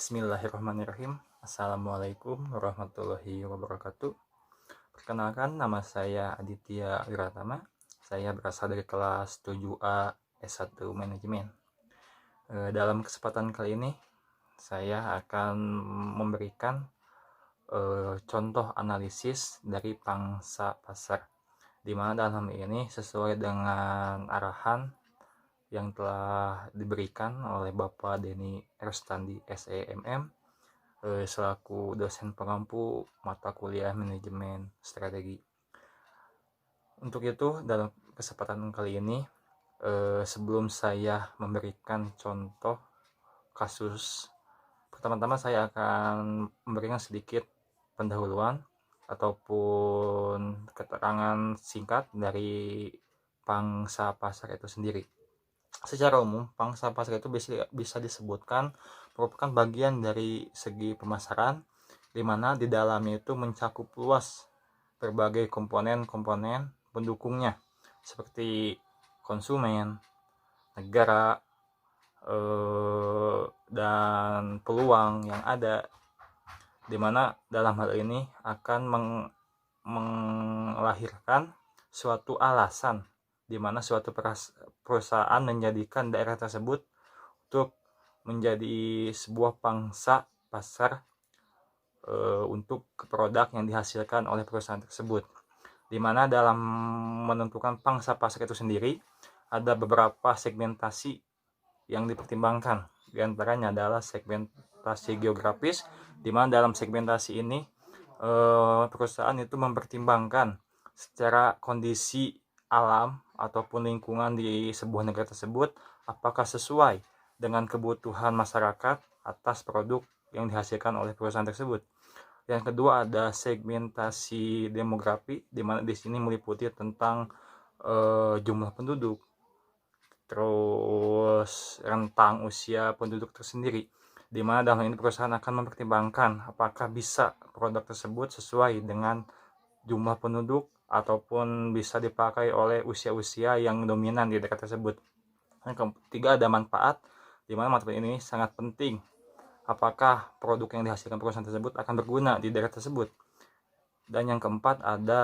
Bismillahirrahmanirrahim. Assalamualaikum warahmatullahi wabarakatuh. Perkenalkan, nama saya Aditya Wiratama. Saya berasal dari kelas 7A S1 Manajemen. Dalam kesempatan kali ini, saya akan memberikan contoh analisis dari pangsa pasar, di mana dalam ini sesuai dengan arahan yang telah diberikan oleh Bapak Denny Erstandi SEMM selaku dosen pengampu mata kuliah manajemen strategi. Untuk itu, dalam kesempatan kali ini, sebelum saya memberikan contoh kasus, pertama-tama saya akan memberikan sedikit pendahuluan ataupun keterangan singkat dari pangsa pasar itu sendiri. Secara umum, pangsa pasar itu bisa disebutkan merupakan bagian dari segi pemasaran, di mana di dalamnya itu mencakup luas berbagai komponen-komponen pendukungnya, seperti konsumen, negara, dan peluang yang ada, di mana dalam hal ini akan melahirkan suatu alasan di mana suatu perusahaan menjadikan daerah tersebut untuk menjadi sebuah pangsa pasar untuk produk yang dihasilkan oleh perusahaan tersebut. Di mana dalam menentukan pangsa pasar itu sendiri ada beberapa segmentasi yang dipertimbangkan. Di antaranya adalah segmentasi geografis, di mana dalam segmentasi ini perusahaan itu mempertimbangkan secara kondisi alam ataupun lingkungan di sebuah negara tersebut apakah sesuai dengan kebutuhan masyarakat atas produk yang dihasilkan oleh perusahaan tersebut. Yang kedua ada segmentasi demografi, di mana di sini meliputi tentang jumlah penduduk, terus rentang usia penduduk tersendiri, di mana dalam ini perusahaan akan mempertimbangkan apakah bisa produk tersebut sesuai dengan jumlah penduduk ataupun bisa dipakai oleh usia-usia yang dominan di daerah tersebut. Yang ketiga ada manfaat, di mana manfaat ini sangat penting. Apakah produk yang dihasilkan perusahaan tersebut akan berguna di daerah tersebut. Dan yang keempat ada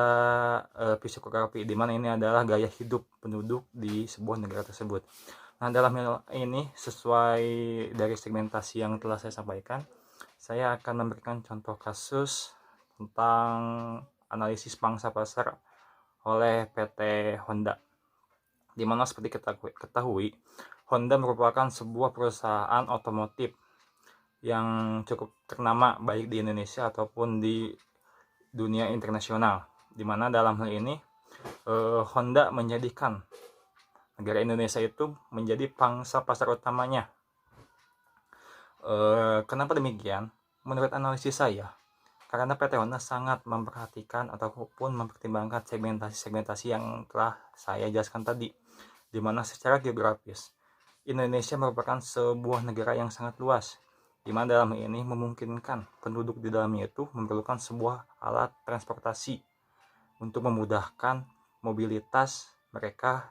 psikografi, di mana ini adalah gaya hidup penduduk di sebuah negara tersebut. Nah, dalam hal ini sesuai dari segmentasi yang telah saya sampaikan, saya akan memberikan contoh kasus tentang analisis pangsa pasar oleh PT Honda. Di mana seperti kita ketahui, Honda merupakan sebuah perusahaan otomotif yang cukup ternama baik di Indonesia ataupun di dunia internasional, di mana dalam hal ini Honda menjadikan negara Indonesia itu menjadi pangsa pasar utamanya. Kenapa demikian? Menurut analisis saya, karena PT Honda sangat memperhatikan ataupun mempertimbangkan segmentasi yang telah saya jelaskan tadi, di mana secara geografis Indonesia merupakan sebuah negara yang sangat luas, di mana dalam ini memungkinkan penduduk di dalamnya itu memerlukan sebuah alat transportasi untuk memudahkan mobilitas mereka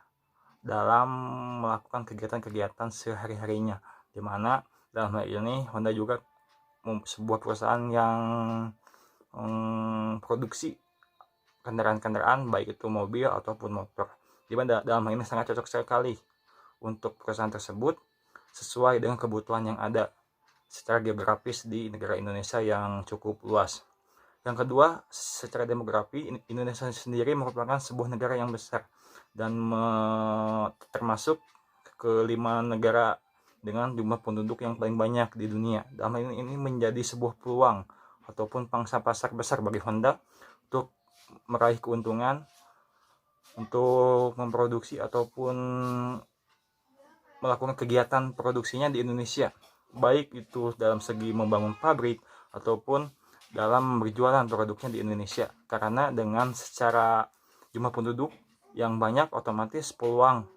dalam melakukan kegiatan-kegiatan sehari-harinya, di mana dalam hal ini Honda juga sebuah perusahaan yang produksi kendaraan-kendaraan baik itu mobil ataupun motor, di mana dalam hal ini sangat cocok sekali untuk perusahaan tersebut sesuai dengan kebutuhan yang ada secara geografis di negara Indonesia yang cukup luas. Yang kedua, secara demografi Indonesia sendiri merupakan sebuah negara yang besar dan termasuk kelima negara dengan jumlah penduduk yang paling banyak di dunia. Dalam hal ini menjadi sebuah peluang ataupun pangsa pasar besar bagi Honda untuk meraih keuntungan untuk memproduksi ataupun melakukan kegiatan produksinya di Indonesia, baik itu dalam segi membangun pabrik ataupun dalam berjualan produknya di Indonesia. Karena dengan secara jumlah penduduk yang banyak, otomatis peluang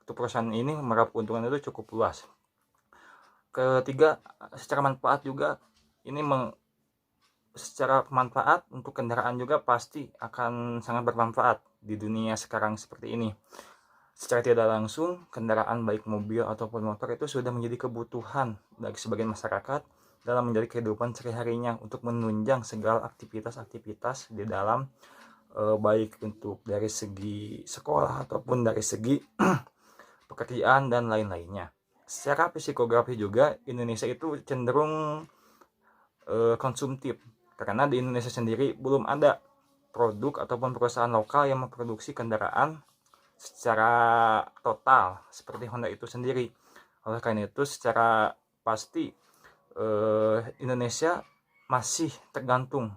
untuk perusahaan ini meraup keuntungan itu cukup luas. Ketiga, secara manfaat juga ini secara manfaat untuk kendaraan juga pasti akan sangat bermanfaat di dunia sekarang seperti ini. Secara tidak langsung, kendaraan baik mobil ataupun motor itu sudah menjadi kebutuhan bagi sebagian masyarakat, dalam menjadi kehidupan sehari-harinya untuk menunjang segala aktivitas-aktivitas di dalam baik untuk dari segi sekolah ataupun dari segi pekerjaan dan lain-lainnya. Secara psikografi juga Indonesia itu cenderung konsumtif, karena di Indonesia sendiri belum ada produk ataupun perusahaan lokal yang memproduksi kendaraan secara total seperti Honda itu sendiri. Oleh karena itu secara pasti Indonesia masih tergantung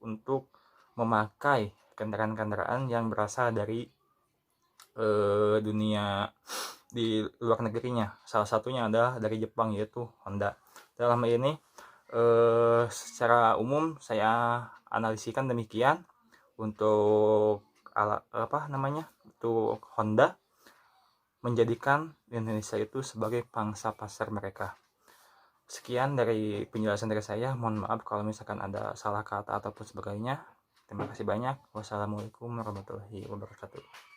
untuk memakai kendaraan-kendaraan yang berasal dari dunia di luar negerinya. Salah satunya adalah dari Jepang, yaitu Honda. Dalam hal ini secara umum saya analisikan demikian untuk untuk Honda menjadikan Indonesia itu sebagai pangsa pasar mereka. Sekian dari penjelasan dari saya. Mohon maaf kalau misalkan ada salah kata ataupun sebagainya. Terima kasih banyak. Wassalamualaikum warahmatullahi wabarakatuh.